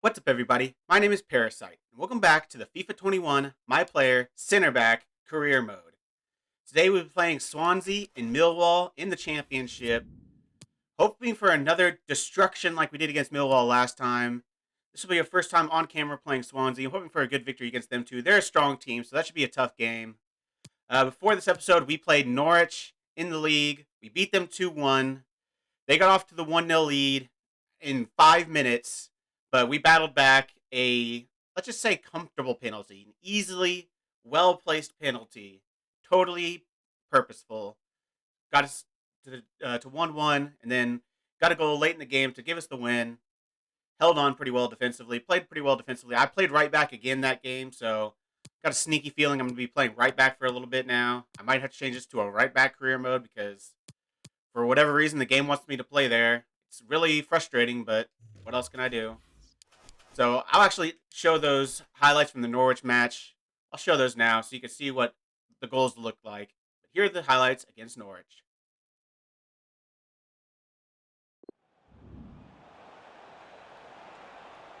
What's up, everybody? My name is Parasite, and welcome back to the FIFA 21 My Player Center Back Career Mode. Today we'll be playing Swansea and Millwall in the Championship, hoping for another destruction like we did against Millwall last time. This will be our first time on camera playing Swansea. I'm hoping for a good victory against them too. They're a strong team, so that should be a tough game. Before this episode, we played Norwich in the league. We beat them 2-1. They got off to the 1-0 lead in 5 minutes, but we battled back a, let's just say, comfortable penalty. An easily well-placed penalty. Totally purposeful. Got us to 1-1, and then got a goal late in the game to give us the win. Held on pretty well defensively. Played pretty well defensively. I played right back again that game, so got a sneaky feeling I'm going to be playing right back for a little bit now. I might have to change this to a right back career mode because for whatever reason, the game wants me to play there. It's really frustrating, but what else can I do? So I'll actually show those highlights from the Norwich match. I'll show those now so you can see what the goals look like. But here are the highlights against Norwich.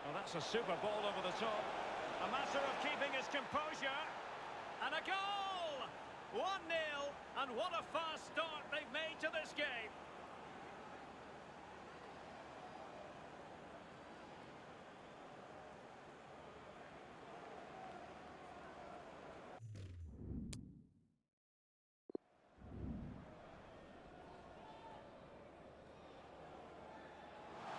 Well, that's a super ball over the top. A matter of keeping his composure. And a goal! 1-0, and what a fast start they've made to this game.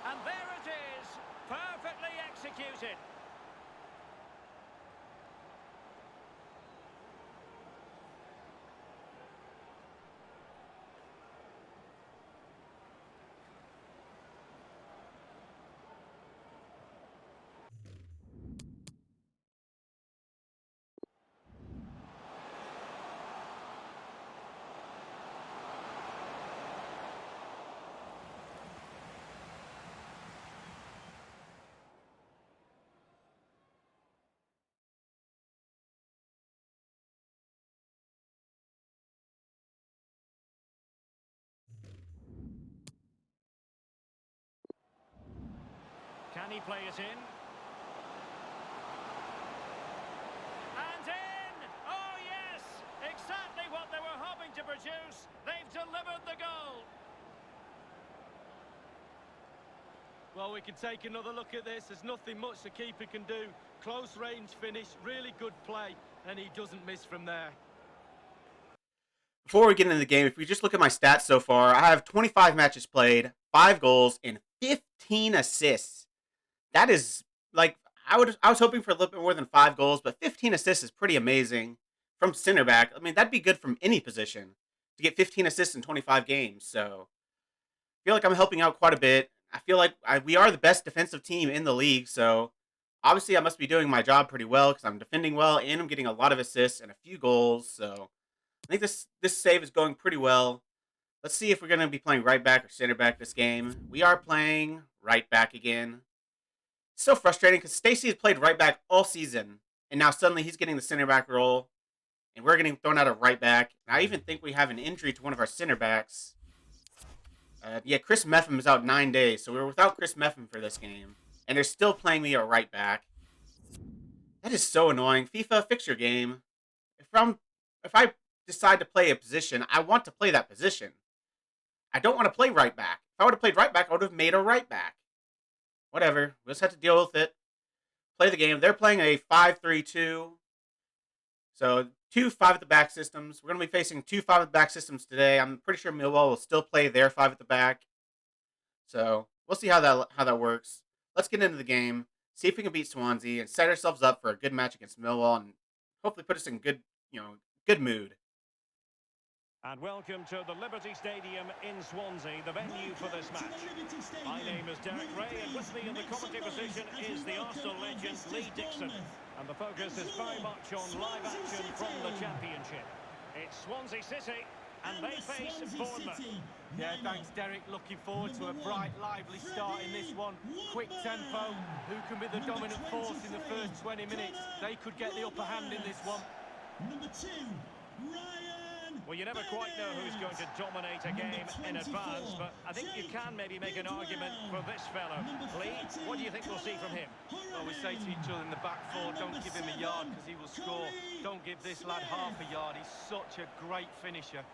And there it is, perfectly executed. Can he play it in? And in! Oh, yes! Exactly what they were hoping to produce. They've delivered the goal. Well, we can take another look at this. There's nothing much the keeper can do. Close range finish, really good play, and he doesn't miss from there. Before we get into the game, if we just look at my stats so far, I have 25 matches played, 5 goals, and 15 assists. That is, like, I was hoping for a little bit more than 5 goals, but 15 assists is pretty amazing from center back. I mean, that'd be good from any position to get 15 assists in 25 games. So I feel like I'm helping out quite a bit. I feel like we are the best defensive team in the league, so obviously I must be doing my job pretty well because I'm defending well and I'm getting a lot of assists and a few goals. So I think this save is going pretty well. Let's see if we're going to be playing right back or center back this game. We are playing right back again. It's so frustrating because Stacey has played right back all season, and now suddenly he's getting the center back role, and we're getting thrown out of right back. And I even think we have an injury to one of our center backs. Yeah, Chris Meffam is out 9 days, so we were without Chris Meffam for this game, and they're still playing me at right back. That is so annoying. FIFA, fix your game. If I decide to play a position, I want to play that position. I don't want to play right back. If I would have played right back, I would have made a right back. Whatever. We'll just have to deal with it. Play the game. They're playing a 5-3-2. So 2 5-at-the-back systems. We're going to be facing 2 5-at-the-back systems today. I'm pretty sure Millwall will still play their 5-at-the-back. So we'll see how that works. Let's get into the game. See if we can beat Swansea and set ourselves up for a good match against Millwall and hopefully put us in good mood. And welcome to the Liberty Stadium in Swansea, the venue for this match. My name is Derek Ray, and with me in the commentary position is the Arsenal legend Lee Dixon. And the focus is very much on live action from the Championship. It's Swansea City, and they face Bournemouth. Yeah, thanks, Derek. Looking forward to a bright, lively start in this one. Quick tempo. Who can be the dominant force in the first 20 minutes? They could get the upper hand in this one. Number 2, Ryan. Well, you never quite know who's going to dominate a game in advance, but I think you can maybe make an argument for this fellow. Lee, what do you think we'll see from him? Well, we say to each other in the back four, don't give him a yard because he will score. Don't give this lad half a yard. He's such a great finisher.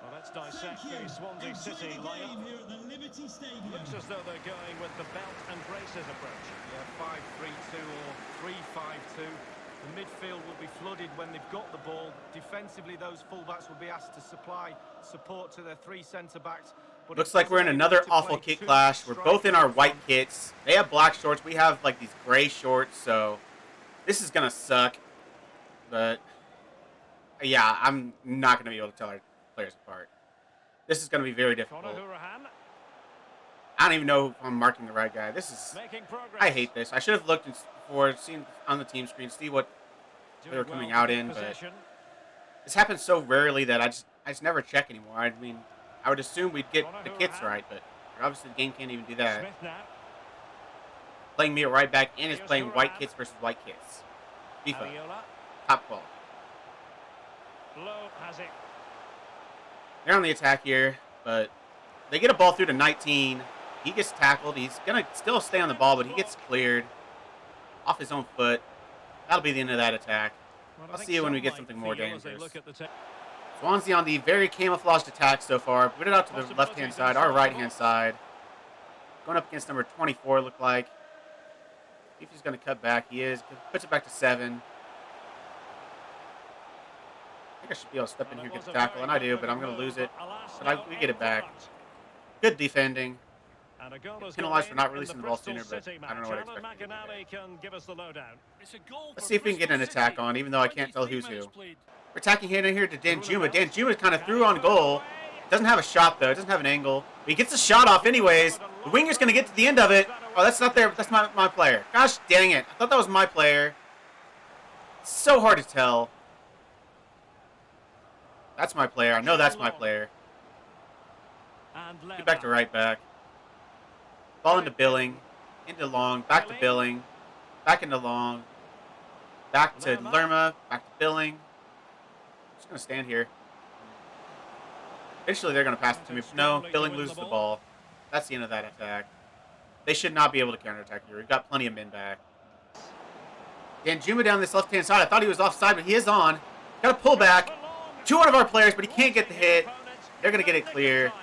Well, let's dissect the Swansea City lineup. Looks as though they're going with the belt and braces approach. Yeah, 5-3-2 or 3-5-2. The midfield will be flooded when they've got the ball. Defensively, those fullbacks will be asked to supply support to their three centre-backs. Looks like we're in another awful kit clash. We're both in our white kits. They have black shorts. We have like these gray shorts, so this is going to suck. But yeah, I'm not going to be able to tell our players apart. This is going to be very difficult. I don't even know if I'm marking the right guy. This is... I hate this. I should have looked before, seen on the team screen, see what they were coming out in, but this happens so rarely that I just never check anymore. I mean, I would assume we'd get the kits right, but obviously the game can't even do that. Playing me at right back and is playing white kits versus white kits. FIFA. Top quality. They're on the attack here, but they get a ball through to 19. He gets tackled. He's going to still stay on the ball, but he gets cleared off his own foot. That'll be the end of that attack. I'll see you when we get something more dangerous. Swansea on the very camouflaged attack so far. Put it out to the left-hand side, our right-hand side. Going up against number 24, look like. See if he's going to cut back. He is. Puts it back to 7. I think I should be able to step in here and get the tackle, and I do, but I'm going to lose it. But we get it back. Good defending. Penalized for not releasing the ball sooner, but I don't know what I expect. Let's see if we can get an attack on, even though I can't tell who's who. We're attacking here to Danjuma. Danjuma kind of threw on goal. Doesn't have a shot, though. Doesn't have an angle. But he gets the shot off anyways. The winger's going to get to the end of it. Oh, that's not there. That's my player. Gosh dang it. I thought that was my player. It's so hard to tell. That's my player. I know that's my player. Get back to right back. Ball into Billing. Into Long. Back to Billing. Back into Long. Back to Lerma. Back to Billing. I'm just going to stand here. Eventually they're going to pass it to me. No, Billing loses the ball. That's the end of that attack. They should not be able to counterattack here. We've got plenty of men back. Danjuma down this left-hand side. I thought he was offside, but he is on. Got to pull back. 2 out of our players, but he can't get the hit. They're going to get it clear.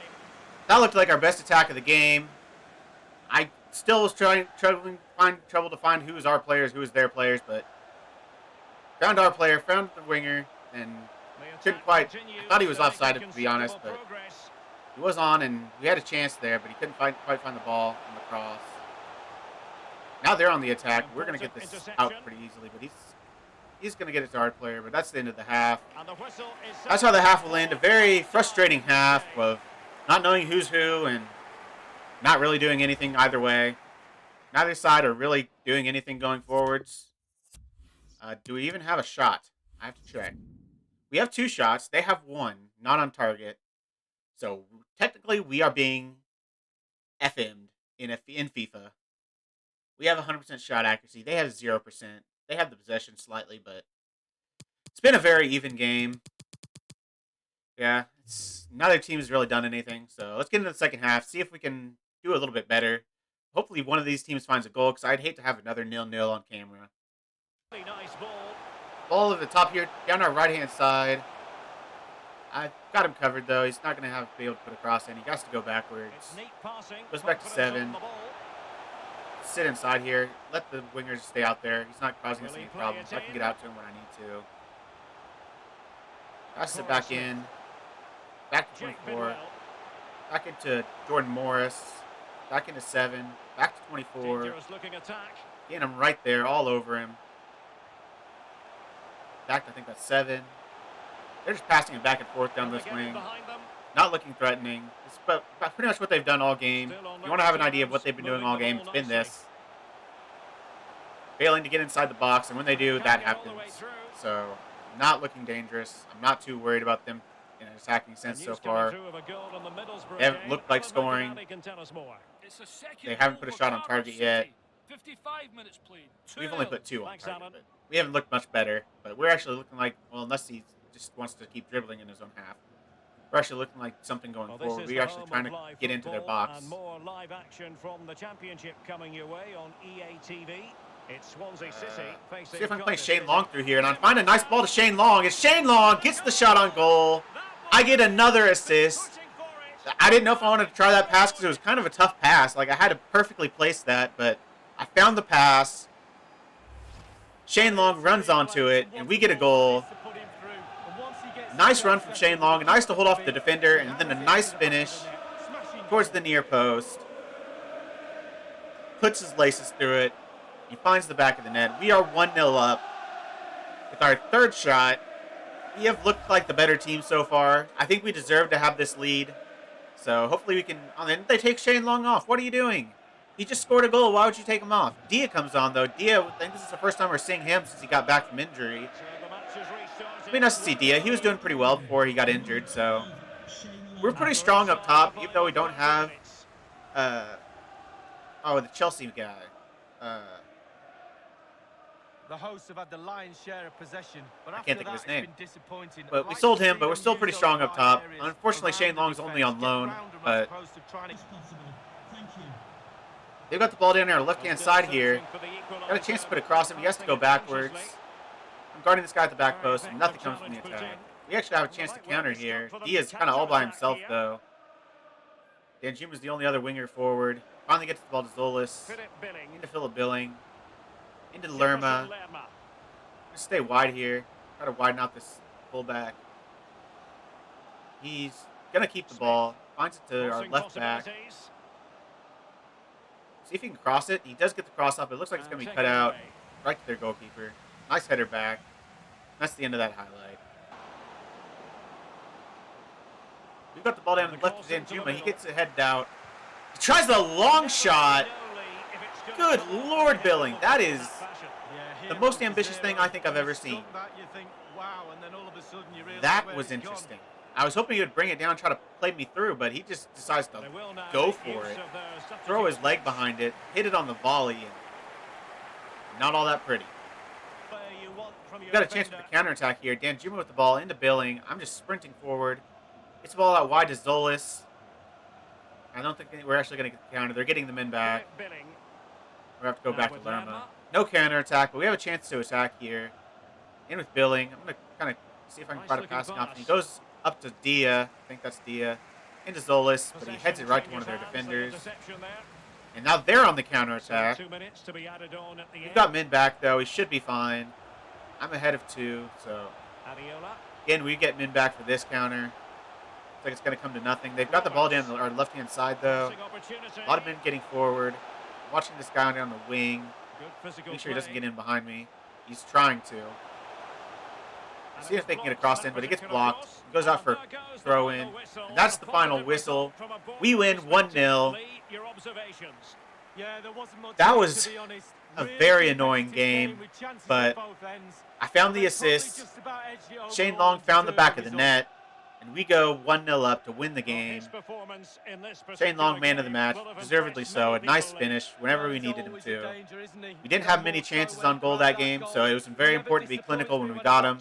That looked like our best attack of the game. I still was trouble to find who was our players, who was their players, but found our player, found the winger, and couldn't quite. I thought he was offside, to be honest, but he was on, and we had a chance there, but he couldn't quite find the ball on the cross. Now they're on the attack. We're going to get this out pretty easily, but he's going to get it to our player, but that's the end of the half. That's how the half will end. A very frustrating half of not knowing who's who and not really doing anything either way. Neither side are really doing anything going forwards. Do we even have a shot? I have to check. We have 2 shots. They have 1, not on target. So technically we are being FM'd in FIFA. We have 100% shot accuracy. They have 0%. They have the possession slightly, but it's been a very even game. Yeah, neither team has really done anything. So let's get into the second half, see if we can do a little bit better. Hopefully one of these teams finds a goal, because I'd hate to have another 0-0 on camera. Nice ball. Ball at the top here, down our right-hand side. I've got him covered, though. He's not going to be able to put a cross in. He has to go backwards. Goes back to 7. Sit inside here. Let the wingers stay out there. He's not causing us any problems. I can get out to him when I need to. I sit back in. Back to 24. Back into Jordan Morris. Back into 7. Back to 24. Getting him right there, all over him. Back to, I think that's 7. They're just passing it back and forth down this wing. Not looking threatening. It's pretty much what they've done all game. Still on If you want to have an level idea of what terms, they've been doing moving all the game, ball it's been nicely. this. Failing to get inside the box, and when they do, Can't that get all the way happens. through. So, not looking dangerous. I'm not too worried about them in an attacking A sense so news coming far. through of a goal in the They Middlesbrough haven't game. looked like Alan scoring. McInally can tell us more. It's a They second haven't goal put a for shot on Cardiff target yet. City. 55 minutes played. We've only 2-0. put 2 on Thanks, target, Alan. but we haven't looked much better. But we're actually looking like, well, unless he just wants to keep dribbling in his own half. We're actually looking like something going Well, this forward. is We're the actually home trying of to live get into their football box. and more live action from the Championship coming your way on EA TV. It's Swansea City facing See if I can play Cardiff Shane City. Long through here, and I find a nice ball to Shane Long. It's Shane Long gets the shot on goal. I get another assist. Pushing for it. I didn't know if I wanted to try that pass because it was kind of a tough pass. Like, I had to perfectly place that, but I found the pass. Shane Long runs onto it, and we get a goal. Nice run from Shane Long. Nice to hold off the defender, and then a nice finish towards the near post. Puts his laces through it. He finds the back of the net. We are 1-0 up. With our third shot, we have looked like the better team so far. I think we deserve to have this lead. So hopefully we can... Oh, then they take Shane Long off. What are you doing? He just scored a goal. Why would you take him off? Dia comes on, though. Dia, I think this is the first time we're seeing him since he got back from injury. So the match has restarted. It'd be nice to see Dia. He was doing pretty well before he got injured, so... We're pretty strong up top, even though we don't have... Oh, the Chelsea guy. The hosts have had the lion's share of possession, but I after can't think of that, his name. It's been disappointing. But we Like sold to him, see but we're them still use pretty those strong up wide top. areas Unfortunately, around Shane the Long's only on defence, get loan, round them as but opposed to trying to- they've got the ball down there, left-hand side here. Got a chance to put a cross in. He has to go backwards. I'm guarding this guy at the back post, and nothing comes from the attack. We actually have a chance to counter here. Diaz kind of all by himself, though. Danjuma's the only other winger forward. Finally gets the ball to Zolis. Into Philip Billing. Into Lerma. Just stay wide here. Try to widen out this fullback. He's going to keep the ball. Finds it to our left back. See if he can cross it. He does get the cross off. It looks like it's going to be cut out. Right to their goalkeeper. Nice header back. That's the end of that highlight. We've got the ball down and left to Danjuma. He gets it headed out. He tries the long shot. Good Lord, Billing. That is the most ambitious thing I think I've ever seen. That was interesting. I was hoping he would bring it down and try to play me through, but he just decides to go for it. Throw his leg behind it, hit it on the volley, and not all that pretty. We've got a chance for the counterattack here. Danjuma with the ball into Billing. I'm just sprinting forward. Gets the ball out wide to Zolis. I don't think we're actually going to get the counter. They're getting the men back. We have to go back to Lerma. No counterattack, but we have a chance to attack here. In with Billing. I'm going to kind of see if I can try to pass it off. He goes up to Dia. I think that's Dia. Into Zolis, but he heads it right to one of their defenders. And now they're on the counterattack. We've got men back, though. He should be fine. I'm ahead of 2, so... Again, we get men back for this counter. Looks like it's going to come to nothing. They've got the ball down our left-hand side, though. A lot of men getting forward. I'm watching this guy down the wing. Make sure he doesn't get in behind me. He's trying to. See if they can get a cross in, but it gets blocked. He goes out for a throw in. And that's the final whistle. We win 1-0. That was a very annoying game, but I found the assist. Shane Long found the back of the net, and we go 1-0 up to win the game. Shane Long, man of the match, deservedly so. A nice finish whenever we needed him to. We didn't have many chances on goal that game, so it was very important to be clinical when we got him.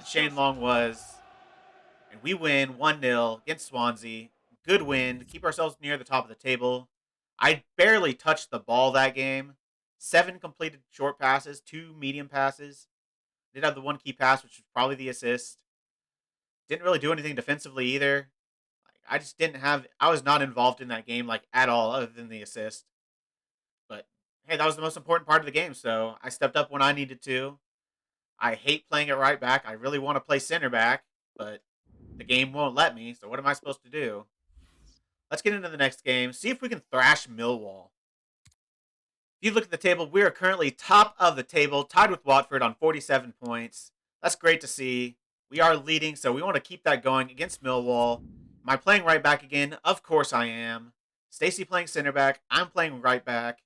Shane Long was. And we win 1-0 against Swansea. Good win. Keep ourselves near the top of the table. I barely touched the ball that game. 7 completed short passes, 2 medium passes. Did have the 1 key pass, which was probably the assist. Didn't really do anything defensively either. I just didn't have... I was not involved in that game at all, other than the assist. But, hey, that was the most important part of the game, so I stepped up when I needed to. I hate playing it right back. I really want to play center back, but the game won't let me, so what am I supposed to do? Let's get into the next game. See if we can thrash Millwall. If you look at the table, we are currently top of the table, tied with Watford on 47 points. That's great to see. We are leading, so we want to keep that going against Millwall. Am I playing right back again? Of course I am. Stacey playing center back. I'm playing right back.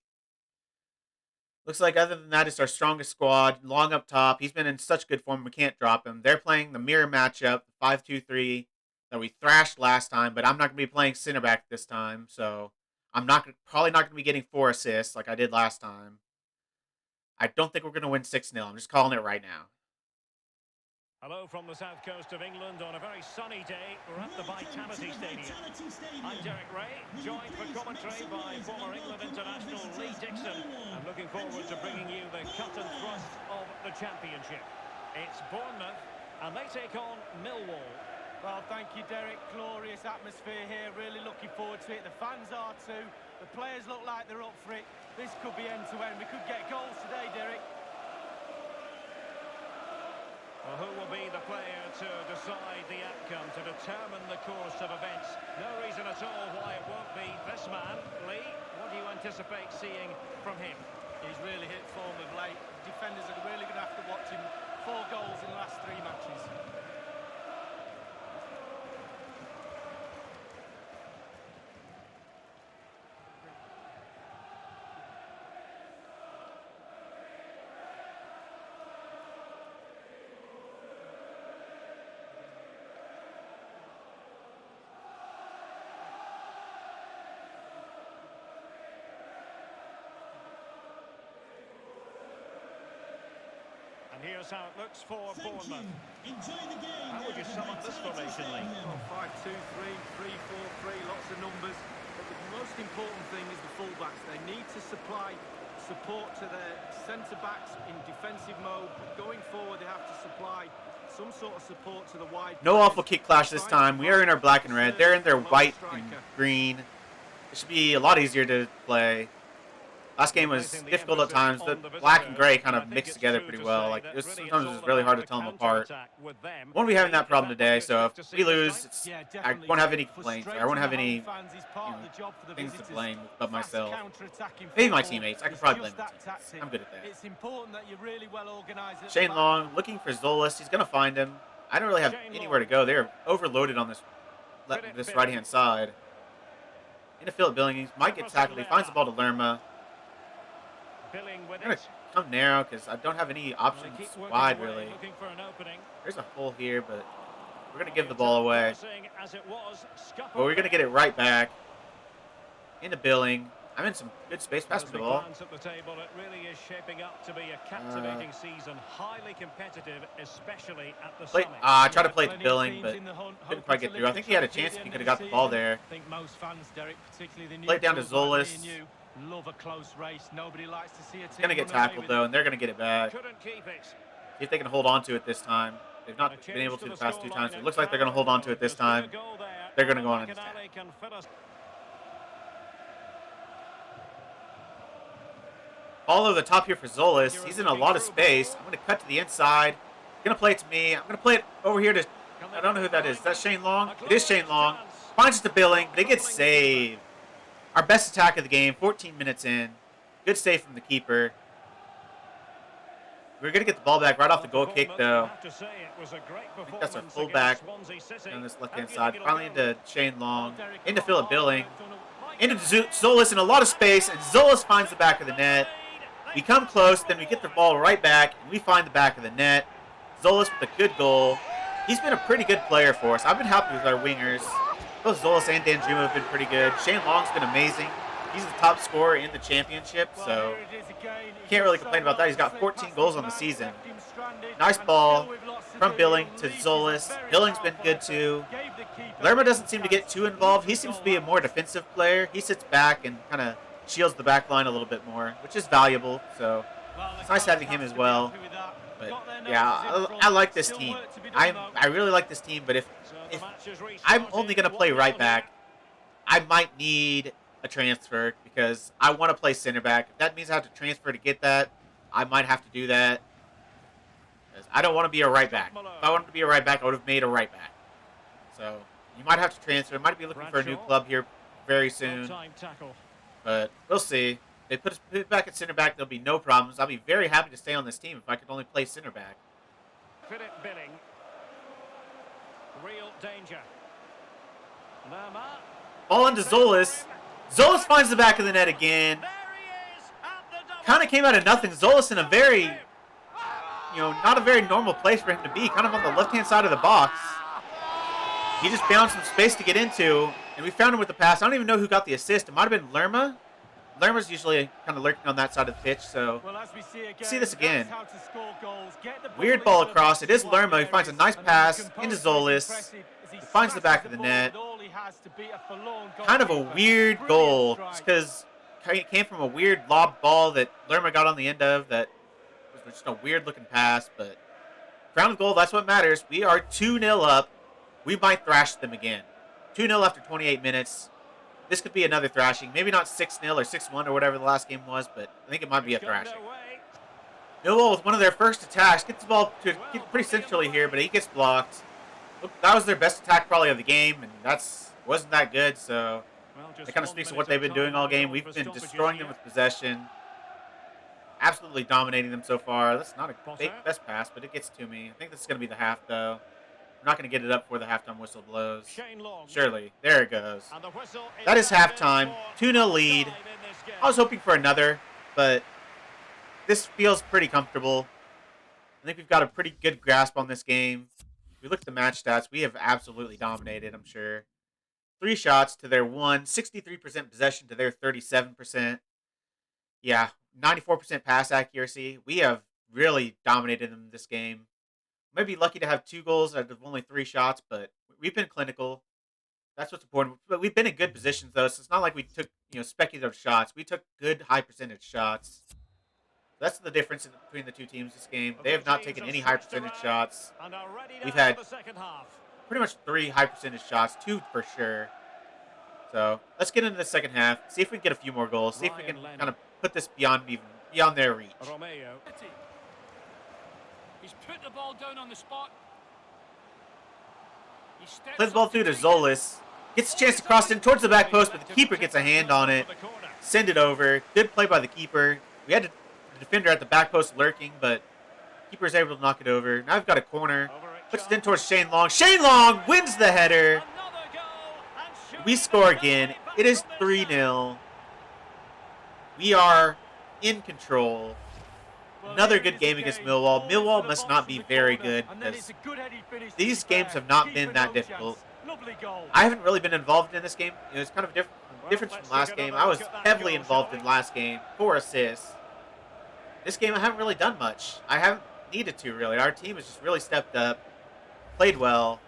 Looks like other than that, it's our strongest squad. Long up top. He's been in such good form, we can't drop him. They're playing the mirror matchup, 5-2-3, that we thrashed last time, but I'm not going to be playing center back this time, so I'm probably not going to be getting 4 assists like I did last time. I don't think we're going to win 6-0. I'm just calling it right now. Hello from the south coast of England on a very sunny day. We're at the Vitality Stadium. I'm Derek Ray, joined for commentary by former England international Lee Dixon. I'm looking forward to bringing you the cut and thrust of the championship. It's Bournemouth, and they take on Millwall. Well, thank you, Derek. Glorious atmosphere here. Really looking forward to it. The fans are too. The players look like they're up for it. This could be end-to-end. We could get goals today, Derek. Well, who will be the player to decide the outcome, to determine the course of events? No reason at all why it won't be this man. Lee, what do you anticipate seeing from him? He's really hit form of late. Defenders are really going to have to watch him. 4 goals in the last 3 matches. And here's how it looks for Bournemouth. How would you sum up this formation, Lee? 5-2-3, 3-4-3, lots of numbers. But the most important thing is the fullbacks. They need to supply support to their centre-backs in defensive mode. But going forward, they have to supply some sort of support to the wide. No awful kick clash this time. We are in our black and red. They're in their white and green. It should be a lot easier to play. Last game was difficult at times. The black and gray kind of mixed together pretty well. Like sometimes it was really hard to tell them apart. Won't be having that problem today. So if we lose, I won't have any complaints. I won't have any things to blame but myself. Maybe my teammates. I could probably blame my teammates. I'm good at that. It's important that you're really well organized. Shane Long looking for Zolas. He's gonna find him. I don't really have anywhere to go. They're overloaded on this right-hand side. Into Philip Billings. Might get tackled. He finds the ball to Lerma. I'm going to come narrow because I don't have any options wide, really. There's a hole here, but we're going to give the ball away. But we're going to get it right back. Into Billing. I'm in some good space past the ball. It really is shaping up to be a captivating season, highly competitive, especially at the summit. I tried to play it to Billing, but couldn't quite get through. I think he had a chance if he could have got the ball there. Play it down to Zolas. Love a close race. Nobody likes to see a team. It's going to get tackled, though, and they're going to get it back. Couldn't keep it. See if they can hold on to it this time. They've not been able to the past 2 times. It looks like they're going to hold on to it this time. They're going to go on and attack. All over the top here for Zolas. He's in a lot of space. I'm going to cut to the inside. Going to play it to me. I'm going to play it over here to... I don't know who that is. Is that Shane Long? It is Shane Long. Finds it to Billing. They get saved. Our best attack of the game, 14 minutes in. Good save from the keeper. We're going to get the ball back right off the goal kick, though. I think that's our fullback on this left-hand side. Finally into Shane Long. Into Philip Billing. Into Zolas in a lot of space, and Zolas finds the back of the net. We come close, then we get the ball right back, and we find the back of the net. Zolas with a good goal. He's been a pretty good player for us. I've been happy with our wingers. Both Zolas and Danjuma have been pretty good. Shane Long's been amazing. He's the top scorer in the championship, so can't really complain about that. He's got 14 goals on the season. Nice ball from Billing to Zolas. Billing's been good too. Lerma doesn't seem to get too involved. He seems to be a more defensive player. He sits back and kind of shields the back line a little bit more, which is valuable. So it's nice having him as well. But yeah, I like this team. I really like this team, but if I'm only going to play right back, I might need a transfer because I want to play center back. If that means I have to transfer to get that, I might have to do that. Because I don't want to be a right back. If I wanted to be a right back, I would have made a right back. So you might have to transfer. Might be looking for a new club here very soon. But we'll see. They put us back at center back, there'll be no problems. I'll be very happy to stay on this team if I could only play center back. Philip Billing. Real danger. Ball into Zolas. Zolas finds the back of the net again. Kind of came out of nothing. Zolas in a very, not a very normal place for him to be. Kind of on the left-hand side of the box. He just found some space to get into, and we found him with the pass. I don't even know who got the assist. It might have been Lerma. Lerma's usually kind of lurking on that side of the pitch, so see this again. Weird ball across. It is Lerma who finds a nice pass into Zolas. He finds the back of the net. Kind of a weird goal, just because it came from a weird lob ball that Lerma got on the end of. That was just a weird-looking pass, but ground goal, that's what matters. We are 2-0 up. We might thrash them again. 2-0 after 28 minutes. This could be another thrashing. Maybe not 6-0 or 6-1 or whatever the last game was, but I think it might be a thrashing. Millwall with one of their first attacks. Gets the ball to pretty centrally here, but he gets blocked. Look, that was their best attack probably of the game, and wasn't that good, so it kind of speaks to what they've been doing all game. We've been destroying them with possession. Absolutely dominating them so far. That's not a best pass, but it gets to me. I think this is going to be the half, though. We're not going to get it up before the halftime whistle blows. Surely. There it goes. That is halftime. 2-0 lead. I was hoping for another, but this feels pretty comfortable. I think we've got a pretty good grasp on this game. If we look at the match stats, we have absolutely dominated, I'm sure. 3 shots to their 1. 63% possession to their 37%. Yeah, 94% pass accuracy. We have really dominated them this game. Maybe lucky to have 2 goals out of only 3 shots, but we've been clinical. That's what's important. But we've been in good positions, though, so it's not like we took speculative shots. We took good high percentage shots. That's the difference between the two teams this game. They have not taken any high percentage shots. We've had pretty much 3 high percentage shots, 2 for sure. So let's get into the second half. See if we can get a few more goals. See if we can kind of put this beyond their reach. He's put the ball down on the spot. Plays the ball through to Zolas. Gets a chance to cross in towards the back post, but the keeper gets a hand on it. Send it over. Good play by the keeper. We had the defender at the back post lurking, but the keeper is able to knock it over. Now we've got a corner. Puts it in towards Shane Long. Shane Long wins the header. We score again. It is 3-0. We are in control. Another good game against Millwall. Millwall must not be very good because these games have not been that difficult. I haven't really been involved in this game. It was kind of different from last game. I was heavily involved in last game. 4 assists. This game I haven't really done much. I haven't needed to, really. Our team has just really stepped up, played well.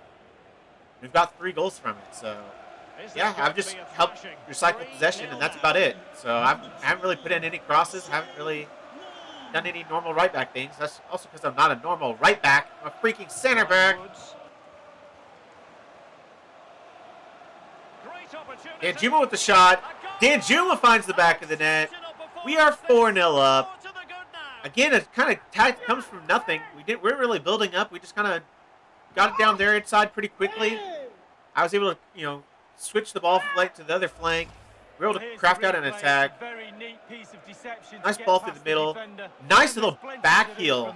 We've got 3 goals from it, so yeah, I've just helped recycle possession, and that's about it. So I haven't really put in any crosses, haven't really done any normal right back things. That's also because I'm not a normal right back. I'm a freaking center back. Danjuma with the shot. Danjuma finds the back of the net. We are 4-0 up. Again, it kind of comes from nothing. We weren't really building up. We just kind of got it down their inside pretty quickly. I was able to, switch the ball flank to the other flank. We were able to craft out an attack. Nice ball through the middle. Nice little back heel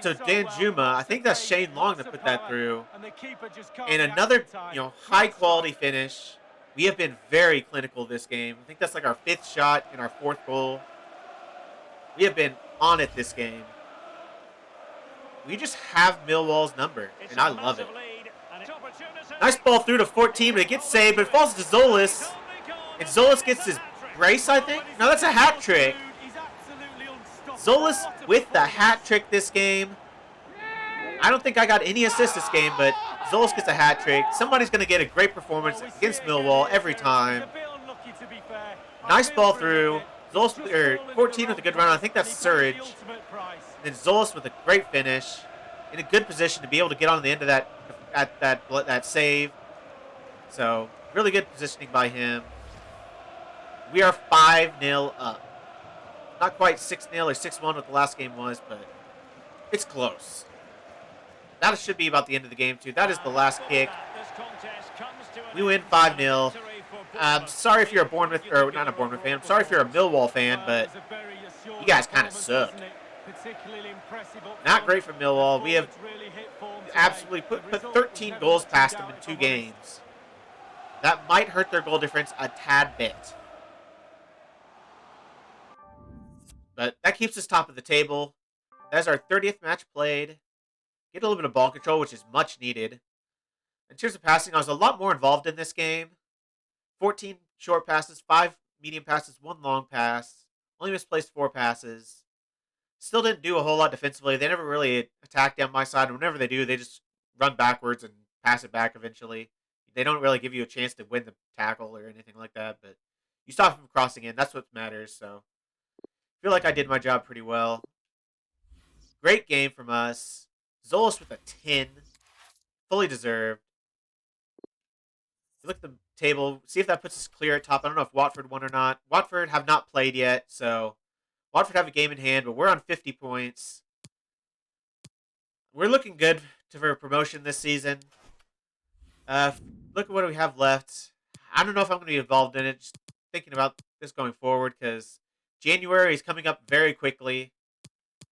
to Danjuma. I think that's Shane Long that put that through. And another, high quality finish. We have been very clinical this game. I think that's like our 5th shot and our 4th goal. We have been on it this game. We just have Millwall's number, and I love it. Nice ball through to 14, but it gets saved, but it falls to Zolas. And Zolas gets his brace, I think? No, that's a hat trick. Zolas with the hat trick this game. I don't think I got any assists this game, but Zolas gets a hat trick. Somebody's going to get a great performance against Millwall every time. Nice ball through. Zolas, 14 with a good run. I think that's Surridge. And then Zolas with a great finish. In a good position to be able to get on the end of that save. So, really good positioning by him. We are 5-0 up. Not quite 6-0 or 6-1 what the last game was, but it's close. That should be about the end of the game, too. That is the last kick. We win 5-0. Sorry if you're a Bournemouth, or not a Bournemouth fan. I'm sorry if you're a Millwall fan, but you guys kind of suck. Not great for Millwall. We have absolutely put 13 goals past them in 2 games. That might hurt their goal difference a tad bit. But that keeps us top of the table. That's our 30th match played. Get a little bit of ball control, which is much needed. In terms of passing, I was a lot more involved in this game. 14 short passes, 5 medium passes, 1 long pass. Only misplaced 4 passes. Still didn't do a whole lot defensively. They never really attack down my side. Whenever they do, they just run backwards and pass it back eventually. They don't really give you a chance to win the tackle or anything like that, but you stop them from crossing in. That's what matters, so I feel like I did my job pretty well. Great game from us. Zolas with a 10. Fully deserved. You look at the table, see if that puts us clear at top. I don't know if Watford won or not. Watford have not played yet, so Watford have a game in hand, but we're on 50 points. We're looking good for promotion this season. Look at what we have left. I don't know if I'm going to be involved in it. Just thinking about this going forward because January is coming up very quickly. I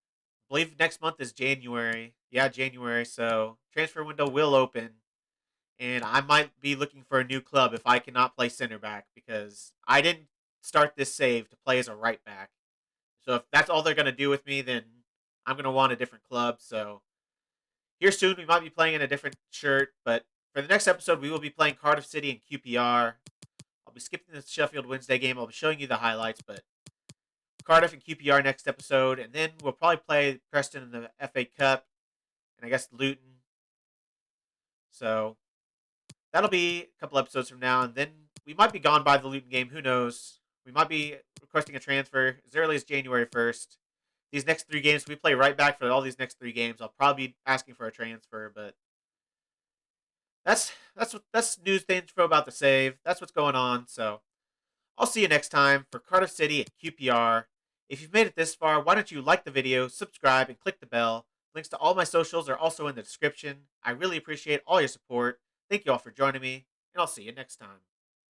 believe next month is January. Yeah, January. So transfer window will open. And I might be looking for a new club if I cannot play center back because I didn't start this save to play as a right back. So if that's all they're going to do with me, then I'm going to want a different club. So here soon, we might be playing in a different shirt. But for the next episode, we will be playing Cardiff City and QPR. I'll be skipping the Sheffield Wednesday game. I'll be showing you the highlights, but Cardiff and QPR next episode. And then we'll probably play Preston in the FA Cup and I guess Luton. So that'll be a couple episodes from now. And then we might be gone by the Luton game. Who knows? We might be requesting a transfer as early as January 1st. These next 3 games, we play right back for all these next 3 games. I'll probably be asking for a transfer, but that's news info about the save. That's what's going on. So I'll see you next time for Cardiff City and QPR. If you've made it this far, why don't you like the video, subscribe, and click the bell. Links to all my socials are also in the description. I really appreciate all your support. Thank you all for joining me, and I'll see you next time.